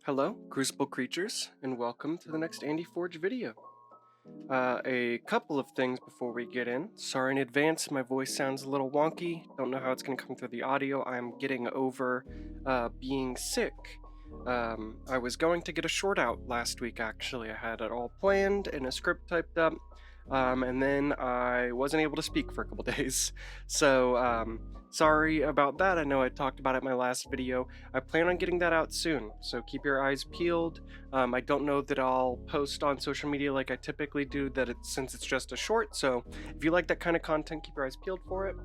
Hello, Crucible Creatures, and welcome to the next KeyForge video. A couple of things before we get in. Sorry in advance, my voice sounds a little wonky. Don't know how it's going to come through the audio. I'm getting over being sick. I was going to get a short out last week, actually. I had it all planned and a script typed up, and then I wasn't able to speak for a couple days. So, sorry about that. I know I talked about it in my last video. I plan on getting that out soon, so keep your eyes peeled. I don't know that I'll post on social media like I typically do, since it's just a short, so if you like that kind of content, keep your eyes peeled for it.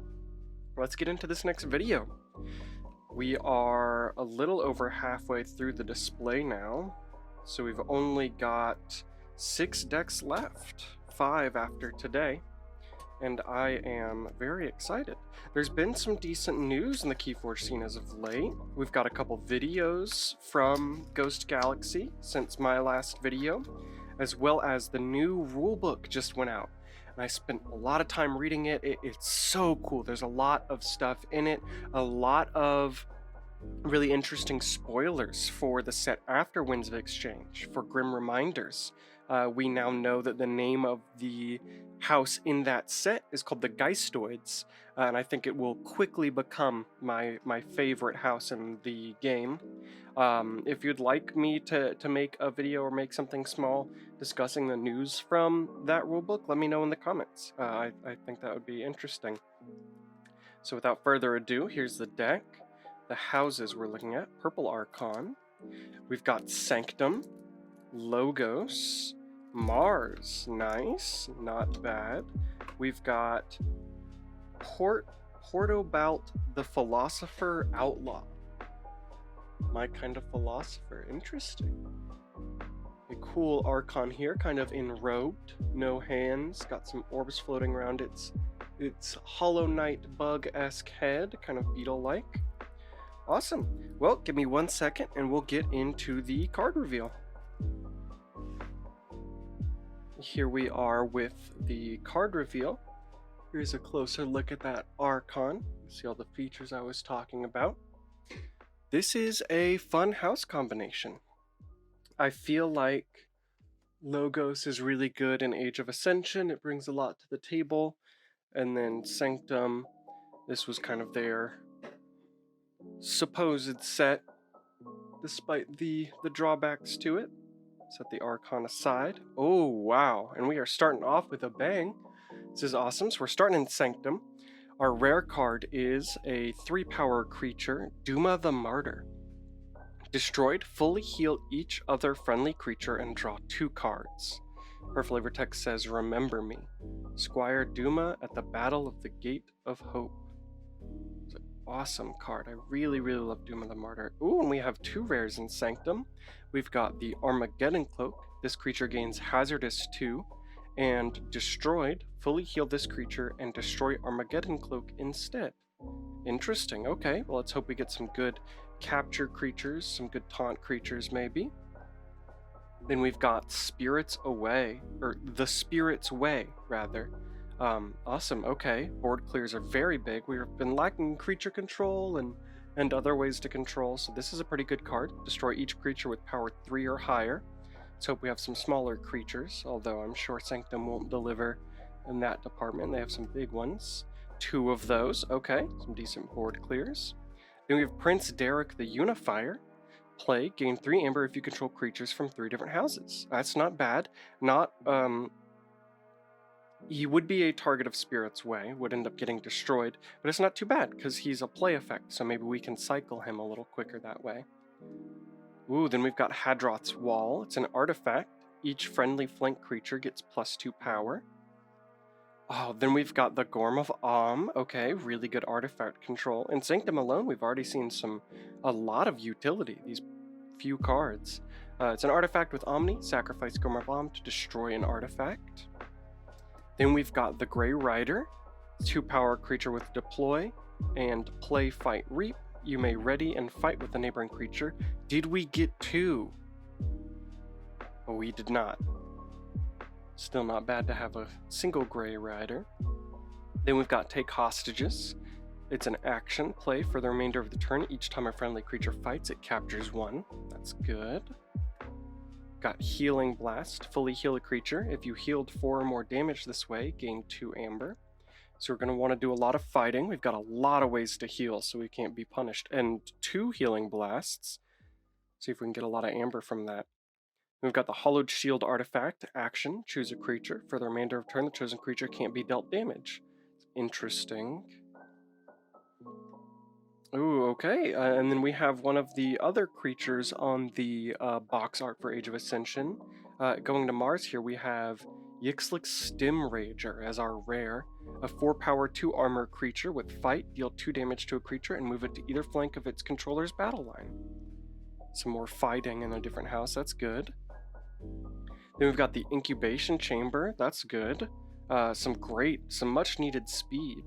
Let's get into this next video. We are a little over halfway through the display now, so we've only got 6 decks left, 5 after today, and I am very excited. There's been some decent news in the KeyForge scene as of late. We've got a couple videos from Ghost Galaxy since my last video, as well as the new rulebook just went out. And I spent a lot of time reading it. It's so cool. There's a lot of stuff in it, a lot of really interesting spoilers for the set after Winds of Exchange, for Grim Reminders. We now know that the name of the house in that set is called the Geistoids, and I think it will quickly become my favorite house in the game. If you'd like me to make a video or make something small discussing the news from that rulebook, let me know in the comments. I think that would be interesting. So without further ado, here's the deck. The houses we're looking at: Purple Archon. We've got Sanctum, Logos, Mars, nice, not bad. We've got Portobalt, the Philosopher, Outlaw. My kind of philosopher, interesting. A cool Archon here, kind of enrobed, no hands, got some orbs floating around its Hollow Knight bug-esque head, kind of beetle-like. Awesome. Well, give me 1 second and we'll get into the card reveal. Here we are with the card reveal. Here's a closer look at that Archon. See all the features I was talking about. This is a fun house combination. I feel like Logos is really good in Age of Ascension. It brings a lot to the table. And then Sanctum, this was kind of their supposed set, despite the drawbacks to it. Set the Archon aside. Oh wow, and we are starting off with a bang. This is awesome. So we're starting in Sanctum. Our rare card is a 3-power creature, Duma the Martyr. Destroyed, fully heal each other friendly creature and draw 2 cards. Her flavor text says, "Remember me. Squire Duma at the Battle of the Gate of Hope." It's an awesome card. I really love Duma the Martyr. Ooh, and we have 2 rares in Sanctum. We've got the Armageddon Cloak. This creature gains Hazardous 2, and destroyed, fully heal this creature and destroy Armageddon Cloak instead. Interesting. Okay, well, let's hope we get some good capture creatures, some good taunt creatures maybe. Then we've got Spirits Away, or the Spirits Way, rather. Awesome. Okay, board clears are very big. We've been lacking creature control and other ways to control, so this is a pretty good card. Destroy each creature with power 3 or higher. Let's hope we have some smaller creatures, although I'm sure Sanctum won't deliver in that department. They have some big ones. 2 of those. Okay, some decent board clears. Then we have Prince Derek the Unifier. Play, gain 3 amber if you control creatures from 3 different houses. That's not bad. He would be a target of Spirit's Way, would end up getting destroyed, but it's not too bad because he's a play effect, so maybe we can cycle him a little quicker that way. Ooh, then we've got Hadroth's Wall. It's an artifact. Each friendly flank creature gets +2 power. Oh, then we've got the Gorm of Om. Okay, really good artifact control. In Sanctum alone, we've already seen a lot of utility, these few cards. It's an artifact with Omni. Sacrifice Gorm of Om to destroy an artifact. Then we've got the Grey Rider, 2-power creature with deploy, and play, fight, reap. You may ready and fight with a neighboring creature. Did we get 2? Oh, we did not. Still not bad to have a single Grey Rider. Then we've got Take Hostages. It's an action play for the remainder of the turn. Each time a friendly creature fights, it captures 1. That's good. Got Healing Blast. Fully heal a creature. If you healed 4 or more damage this way, gain 2 amber. So we're going to want to do a lot of fighting. We've got a lot of ways to heal, so we can't be punished. And 2 Healing Blasts. See if we can get a lot of amber from that. We've got the Hollowed Shield artifact. Action. Choose a creature. For the remainder of turn, the chosen creature can't be dealt damage. Interesting. Ooh, okay. And then we have one of the other creatures on the box art for Age of Ascension. Going to Mars here, we have Yixlik Stim Rager as our rare. A 4-power, 2 armor creature with fight, deal 2 damage to a creature, and move it to either flank of its controller's battle line. Some more fighting in a different house, that's good. Then we've got the Incubation Chamber, that's good. Some much needed speed.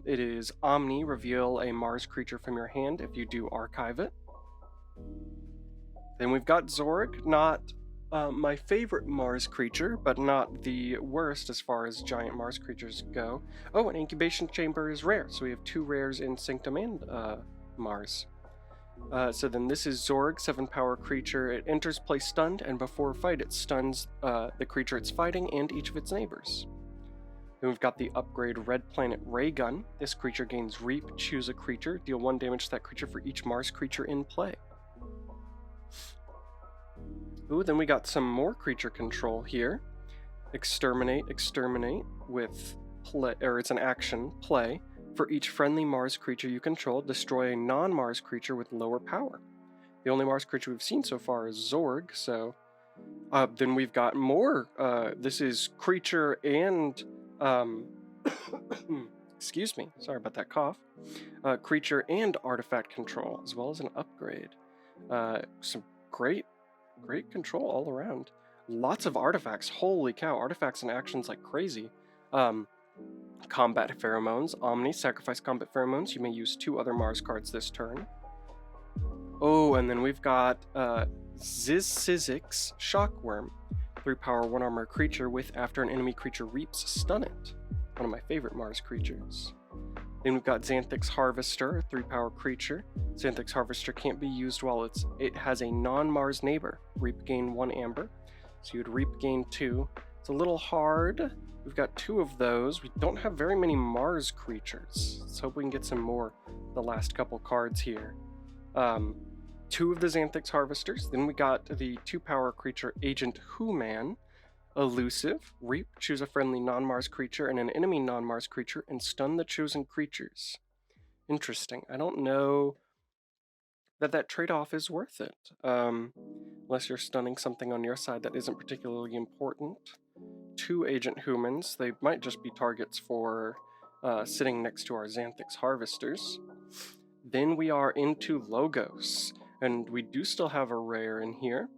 It is Omni, reveal a Mars creature from your hand if you do archive it. Then we've got Zorg, not my favorite Mars creature, but not the worst as far as giant Mars creatures go. Oh, an Incubation Chamber is rare, so we have 2 rares in Sanctum and Mars. So then this is Zorg, 7-power creature. It enters play stunned, and before a fight it stuns the creature it's fighting and each of its neighbors. Then we've got the upgrade Red Planet Ray Gun. This creature gains Reap, choose a creature, deal 1 damage to that creature for each Mars creature in play. Ooh, then we got some more creature control here. Exterminate with play, or it's an action, play. For each friendly Mars creature you control, destroy a non-Mars creature with lower power. The only Mars creature we've seen so far is Zorg, so... then we've got more. This is creature and... excuse me, sorry about that cough. Creature and artifact control, as well as an upgrade. Some great control all around. Lots of artifacts, holy cow, artifacts and actions like crazy. Combat Pheromones, Omni, sacrifice combat pheromones. You may use 2 other Mars cards this turn. Oh, and then we've got Zizizix Shockworm. 3-power, 1 armor creature with after an enemy creature reaps, stun it. One of my favorite Mars creatures. Then we've got Xanthix Harvester, a 3-power creature. Xanthix Harvester can't be used while it has a non-Mars neighbor. Reap, gain 1 amber. So you'd reap, gain 2. It's a little hard. We've got 2 of those. We don't have very many Mars creatures. Let's hope we can get some more the last couple cards here. 2 of the Xanthix Harvesters. Then we got the 2-power creature Agent Who-Man. Elusive. Reap, choose a friendly non-Mars creature and an enemy non-Mars creature and stun the chosen creatures. Interesting. I don't know that trade-off is worth it. Unless you're stunning something on your side that isn't particularly important. 2 Agent Humans. They might just be targets for sitting next to our Xanthix Harvesters. Then we are into Logos. And we do still have a rare in here.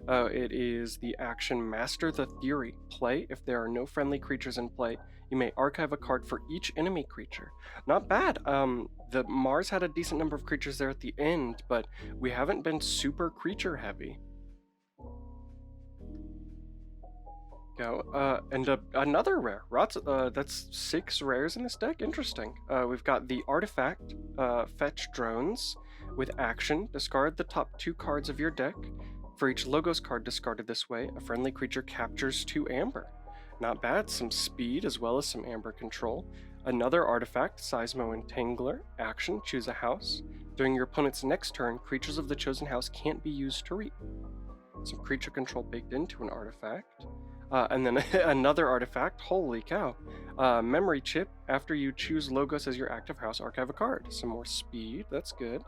It is the action Master the Theory. Play. If there are no friendly creatures in play, you may archive a card for each enemy creature. Not bad. The Mars had a decent number of creatures there at the end, but we haven't been super creature heavy. Go. And another rare. That's 6 rares in this deck. Interesting. We've got the artifact Fetch Drones. With action, discard the top 2 cards of your deck. For each Logos card discarded this way, a friendly creature captures 2 amber. Not bad, some speed as well as some amber control. Another artifact, Seismo Entangler. Action, choose a house. During your opponent's next turn, creatures of the chosen house can't be used to reap. Some creature control baked into an artifact. And then another artifact, holy cow. Memory Chip, after you choose Logos as your active house, archive a card. Some more speed, that's good.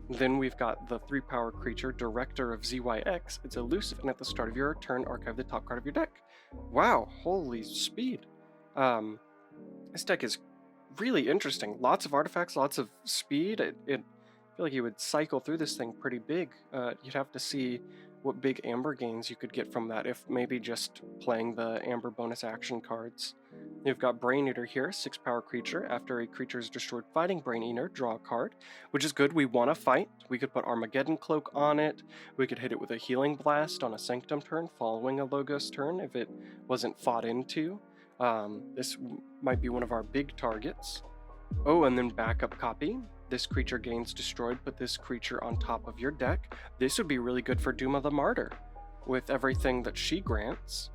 Then we've got the 3-power creature, Director of ZYX. It's elusive, and at the start of your turn, archive the top card of your deck. Wow, holy speed. This deck is really interesting. Lots of artifacts, lots of speed. I feel like you would cycle through this thing pretty big. You'd have to see what big amber gains you could get from that, if maybe just playing the amber bonus action cards. You've got Brain Eater here, 6-power creature. After a creature is destroyed fighting Brain Eater, draw a card, which is good. We want to fight. We could put Armageddon Cloak on it. We could hit it with a Healing Blast on a Sanctum turn, following a Logos turn if it wasn't fought into. This might be one of our big targets. Oh, and then backup copy. This creature gains destroyed, put this creature on top of your deck. This would be really good for Doom of the Martyr with everything that she grants.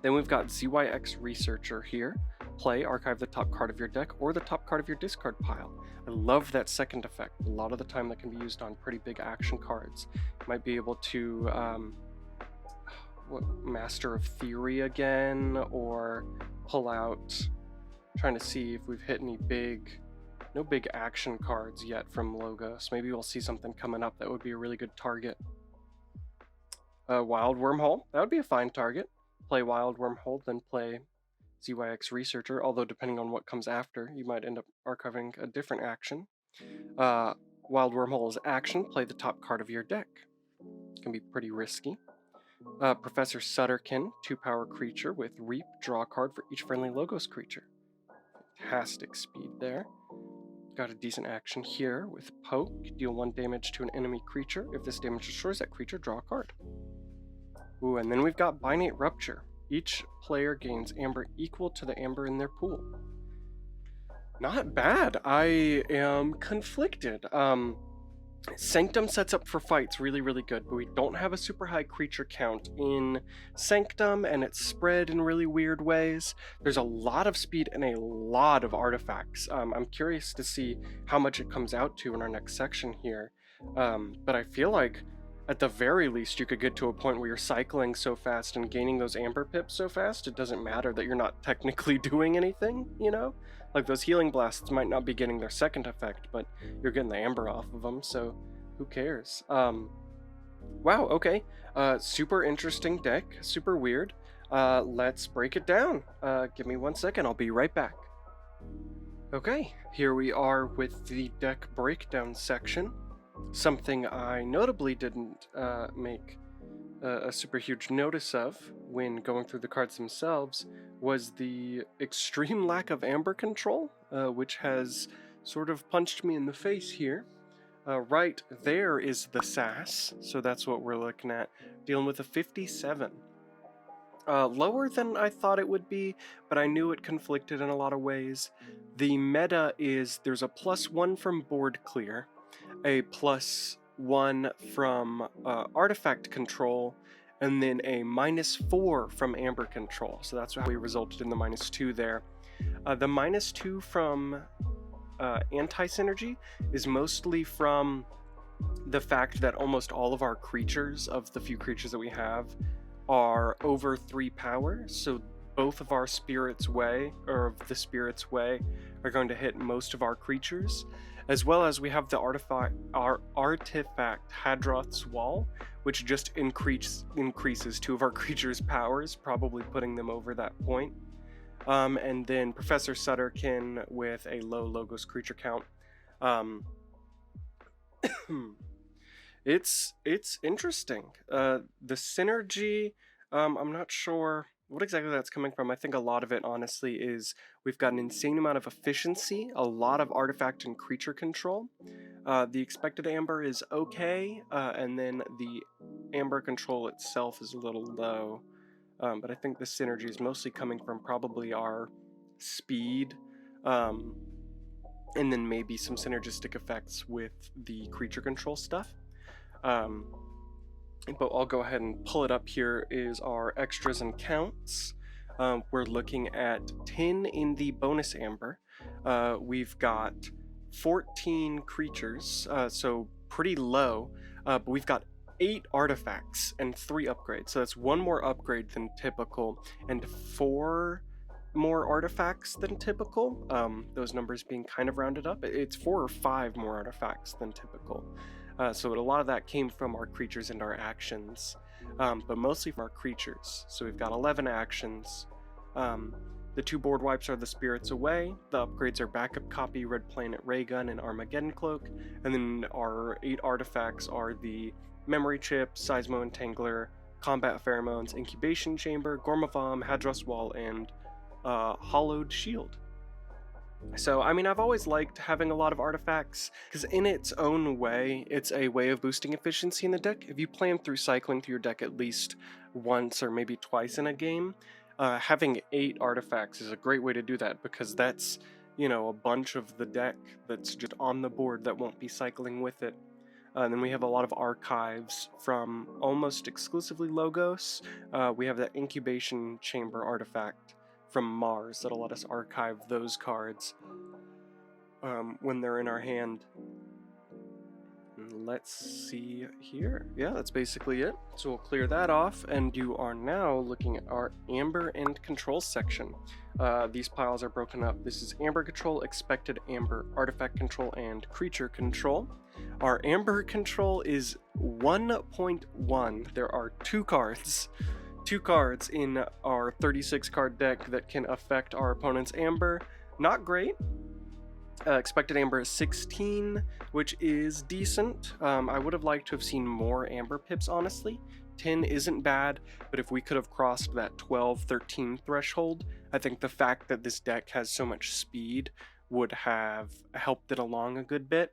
Then we've got ZYX Researcher here. Play, archive the top card of your deck or the top card of your discard pile. I love that second effect. A lot of the time that can be used on pretty big action cards. You might be able to Master of Theory again, or pull out, trying to see if we've hit any no big action cards yet from Logos. Maybe we'll see something coming up that would be a really good target. Wild Wormhole, that would be a fine target. Play Wild Wormhole, then play ZYX Researcher, although depending on what comes after, you might end up archiving a different action. Wild Wormhole is action, play the top card of your deck. It can be pretty risky. Professor Sutterkin, 2-power creature with Reap, draw a card for each friendly Logos creature. Fantastic speed there. Got a decent action here with Poke, deal 1 damage to an enemy creature. If this damage destroys that creature, draw a card. Ooh, and then we've got Binate Rupture. Each player gains amber equal to the amber in their pool. Not bad. I am conflicted. Sanctum sets up for fights really, really good, but we don't have a super high creature count in Sanctum, and it's spread in really weird ways. There's a lot of speed and a lot of artifacts. I'm curious to see how much it comes out to in our next section here. But I feel like at the very least, you could get to a point where you're cycling so fast and gaining those amber pips so fast, it doesn't matter that you're not technically doing anything, you know? Like those healing blasts might not be getting their second effect, but you're getting the amber off of them, so who cares? Wow, okay. Super interesting deck, super weird. Let's break it down. Give me 1 second, I'll be right back. Okay, here we are with the deck breakdown section. Something I notably didn't make a super huge notice of when going through the cards themselves was the extreme lack of amber control, which has sort of punched me in the face here. Right there is the sass, so that's what we're looking at, dealing with a 57. Lower than I thought it would be, but I knew it conflicted in a lot of ways. The meta is there's a +1 from board clear, a +1 from artifact control, and then a -4 from amber control. So that's how we resulted in the -2 there. The -2 from anti-synergy is mostly from the fact that almost all of our creatures, of the few creatures that we have, are over 3 power. So both of our Spirit's Way, or of the Spirit's Way, are going to hit most of our creatures. As well as we have the artifact Hadroth's Wall, which just increases 2 of our creatures' powers, probably putting them over that point. And then Professor Sutterkin with a low Logos creature count. It's interesting. The synergy, I'm not sure what exactly that's coming from. I think a lot of it, honestly, is we've got an insane amount of efficiency, a lot of artifact and creature control. The expected amber is okay, and then the amber control itself is a little low. But I think the synergy is mostly coming from probably our speed, and then maybe some synergistic effects with the creature control stuff. But I'll go ahead and pull it up. Here is our extras and counts. We're looking at 10 in the bonus amber. We've got 14 creatures, so pretty low, but we've got 8 artifacts and 3 upgrades. So that's 1 more upgrade than typical and 4 more artifacts than typical. Those numbers being kind of rounded up. It's 4 or 5 more artifacts than typical. So a lot of that came from our creatures and our actions, but mostly from our creatures. So we've got 11 actions. The 2 board wipes are the Spirits Away. The upgrades are Backup Copy, Red Planet Raygun, and Armageddon Cloak. And then our 8 artifacts are the Memory Chip, Seismo Entangler, Combat Pheromones, Incubation Chamber, Gormavam, Hadroth's Wall, and Hollowed Shield. So, I mean, I've always liked having a lot of artifacts, because in its own way, it's a way of boosting efficiency in the deck. If you plan through cycling through your deck at least once or maybe twice in a game, having 8 artifacts is a great way to do that, because that's you know, a bunch of the deck that's just on the board that won't be cycling with it. And then we have a lot of archives from almost exclusively Logos. We have that incubation chamber artifact from Mars that'll let us archive those cards when they're in our hand. Let's see here. Yeah, that's basically it. So we'll clear that off, and you are now looking at our Amber and Control section. These piles are broken up. This is Amber Control, Expected Amber, Artifact Control, and Creature Control. Our Amber Control is 1.1. There are two cards in our 36 card deck that can affect our opponent's Amber. Not great. Expected Amber is 16, which is decent. I would have liked to have seen more Amber pips, honestly. 10 isn't bad, but if we could have crossed that 12-13 threshold, I think the fact that this deck has so much speed would have helped it along a good bit.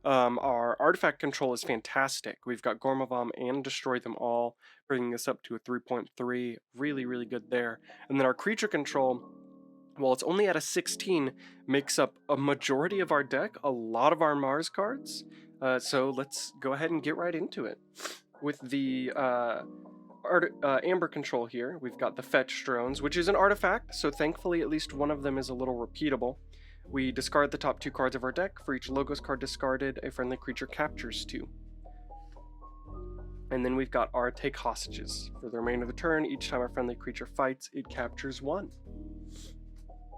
Our Artifact Control is fantastic. We've got Gormavam and Destroy Them All, bringing us up to a 3.3. Really, really good there. And then our Creature Control, while it's only at a 16, makes up a majority of our deck, a lot of our Mars cards. So let's go ahead and get right into it. With the Amber Control here, we've got the Fetch Drones, which is an artifact, so thankfully at least one of them is a little repeatable. We discard the top 2 cards of our deck. For each Logos card discarded, a friendly creature captures 2. And then we've got our Take Hostages. For the remainder of the turn, each time a friendly creature fights, it captures 1.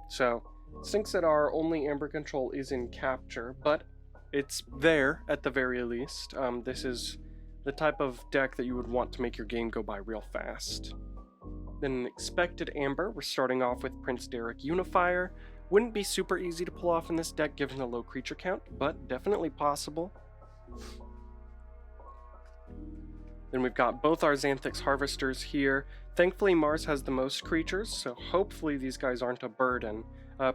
So, stinks that our only Amber Control is in capture, but it's there at the very least. This is the type of deck that you would want to make your game go by real fast. Then Expected Amber, we're starting off with Prince Derek Unifier. Wouldn't be super easy to pull off in this deck given the low creature count, but definitely possible. Then we've got both our Xanthix Harvesters here. Thankfully Mars has the most creatures, so hopefully these guys aren't a burden.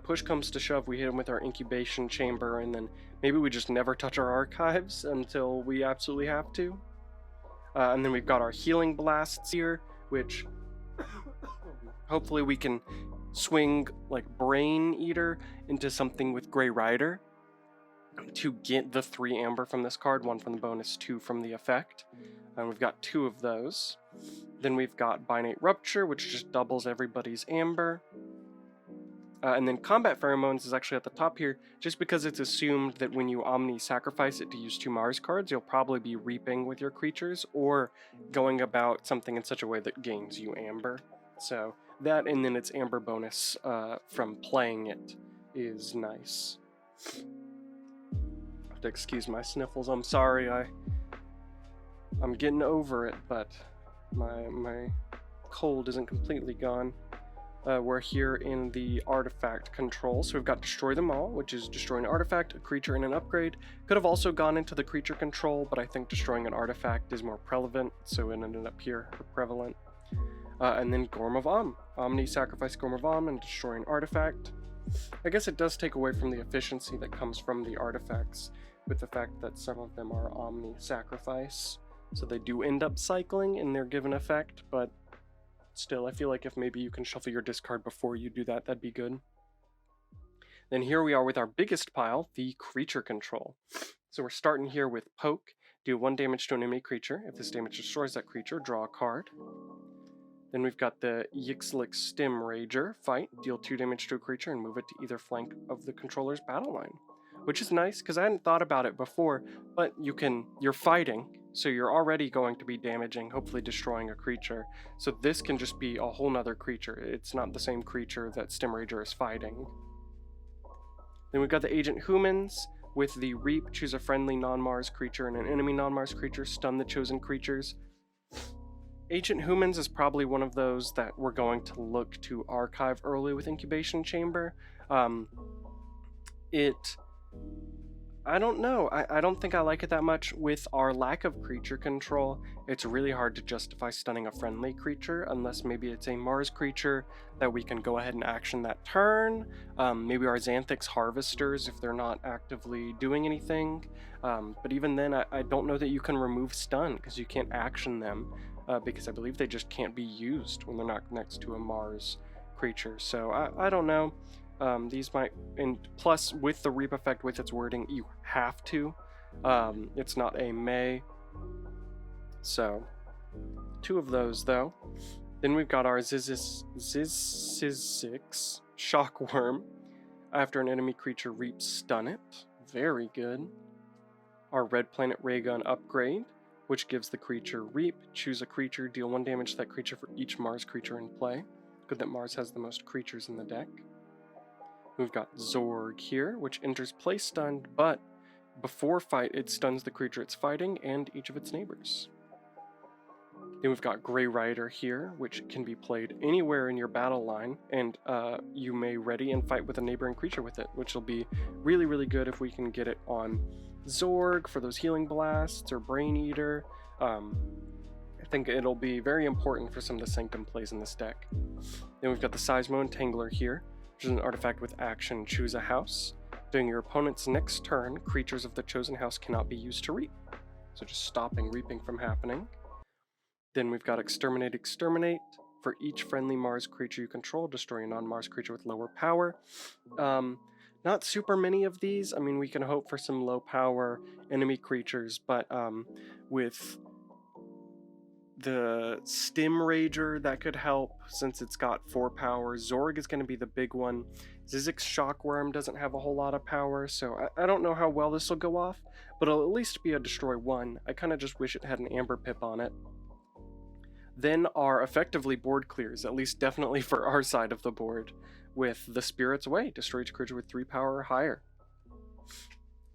Push comes to shove, we hit them with our Incubation Chamber, and then maybe we just never touch our archives until we absolutely have to. And then we've got our Healing Blasts here, which hopefully we can swing like Brain Eater into something with Grey Rider to get the 3 Amber from this card, 1 from the bonus, 2 from the effect. And we've got 2 of those. Then we've got Binate Rupture, which just doubles everybody's Amber. And then Combat Pheromones is actually at the top here, just because it's assumed that when you Omni sacrifice it to use 2 Mars cards, you'll probably be reaping with your creatures, or going about something in such a way that gains you Amber. So that, and then its Amber bonus from playing it is nice. I have to excuse my sniffles, I'm sorry, I'm getting over it, but my cold isn't completely gone. We're here in the Artifact Control, so we've got Destroy Them All, which is destroying an artifact, a creature, and an upgrade. Could have also gone into the Creature Control, but I think destroying an artifact is more prevalent, so it ended up here for prevalent. And then Gormavam. Omni sacrifice Gormavam and destroy an artifact. I guess it does take away from the efficiency that comes from the artifacts, with the fact that some of them are Omni sacrifice. So they do end up cycling in their given effect, but still, I feel like if maybe you can shuffle your discard before you do that, that'd be good. Then here we are with our biggest pile, the Creature Control. So we're starting here with Poke. Do 1 damage to an enemy creature. If this damage destroys that creature, draw a card. Then we've got the Yixlix Stim Rager. Fight, deal 2 damage to a creature and move it to either flank of the controller's battle line. Which is nice, because I hadn't thought about it before, but you're fighting, so you're already going to be damaging, hopefully destroying a creature. So this can just be a whole nother creature. It's not the same creature that Stim Rager is fighting. Then we've got the Agent Humans. With the Reap, choose a friendly non-Mars creature and an enemy non-Mars creature, stun the chosen creatures. Agent Humans is probably one of those that we're going to look to archive early with Incubation Chamber. I don't know. I don't think I like it that much. With our lack of creature control, it's really hard to justify stunning a friendly creature unless maybe it's a Mars creature that we can go ahead and action that turn. Maybe our Xanthix Harvesters if they're not actively doing anything. But even then, I don't know that you can remove stun because you can't action them because I believe they just can't be used when they're not next to a Mars creature. So I don't know. These might, and plus with the reap effect with its wording, you have to. It's not a may. So 2 of those though. Then we've got our Zizix Shockworm. After an enemy creature reaps, stun it. Very good. Our Red Planet Raygun upgrade, which gives the creature reap. Choose a creature, deal 1 damage to that creature for each Mars creature in play. Good that Mars has the most creatures in the deck. We've got Zorg here, which enters play stunned, but before fight it stuns the creature it's fighting and each of its neighbors. Then we've got Grey Rider here, which can be played anywhere in your battle line, and you may ready and fight with a neighboring creature with it, which will be really, really good if we can get it on Zorg for those healing blasts or Brain Eater. I think it'll be very important for some of the Sanctum plays in this deck. Then we've got the Seismo Entangler here, which is an artifact with action. Choose a house. During your opponent's next turn, creatures of the chosen house cannot be used to reap. So just stopping reaping from happening. Then we've got Exterminate. For each friendly Mars creature you control, destroy a non-Mars creature with lower power. Not super many of these. I mean, we can hope for some low power enemy creatures, but with the Stim Rager, that could help since it's got 4 power. Zorg is going to be the big one. Zizix Shockworm doesn't have a whole lot of power, so I don't know how well this will go off, but it'll at least be a destroy 1. I kind of just wish it had an Amber Pip on it. Then our effectively board clears, at least definitely for our side of the board, with the Spirit's Way. Destroy each creature with 3 power or higher.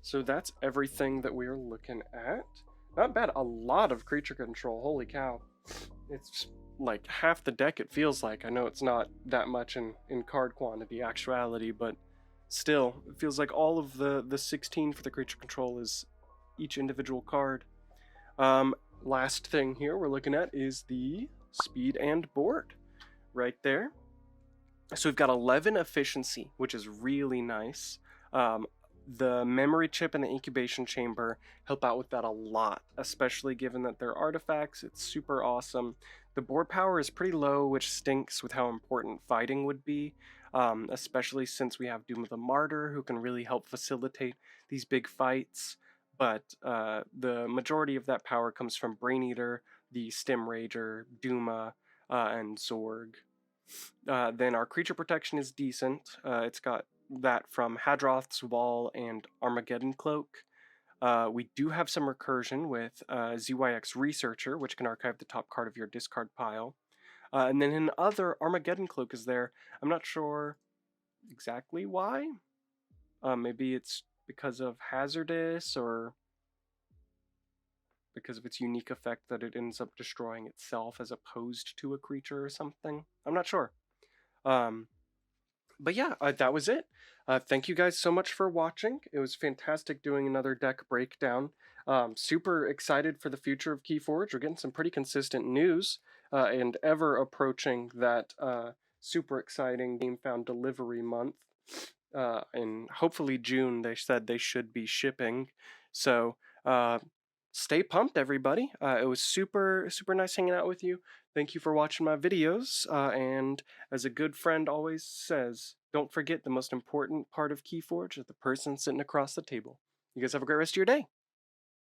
So that's everything that we are looking at. Not bad, a lot of creature control, holy cow. It's like half the deck it feels like. I know it's not that much in card quantity, actuality, but still, it feels like all of the 16 for the creature control is each individual card. Last thing here we're looking at is the speed and board right there. So we've got 11 efficiency, which is really nice. The memory chip and the incubation chamber help out with that a lot, especially given that they're artifacts. It's super awesome. The board power is pretty low, which stinks with how important fighting would be, especially since we have Doom of the Martyr, who can really help facilitate these big fights. But the majority of that power comes from Brain Eater, the Stim Rager, Duma, and Zorg. Then our creature protection is decent. It's got that from Hadroth's Wall and Armageddon Cloak. We do have some recursion with ZYX Researcher, which can archive the top card of your discard pile. And then in other, Armageddon Cloak is there. I'm not sure exactly why. Maybe it's because of Hazardous, or because of its unique effect that it ends up destroying itself as opposed to a creature or something. I'm not sure. But yeah, that was it. Thank you guys so much for watching. It was fantastic doing another deck breakdown. Super excited for the future of KeyForge. We're getting some pretty consistent news, and ever approaching that super exciting Game Found delivery month. And hopefully June, they said they should be shipping. So stay pumped, everybody. It was super nice hanging out with you. Thank you for watching my videos. And as a good friend always says, don't forget the most important part of KeyForge is the person sitting across the table. You guys have a great rest of your day.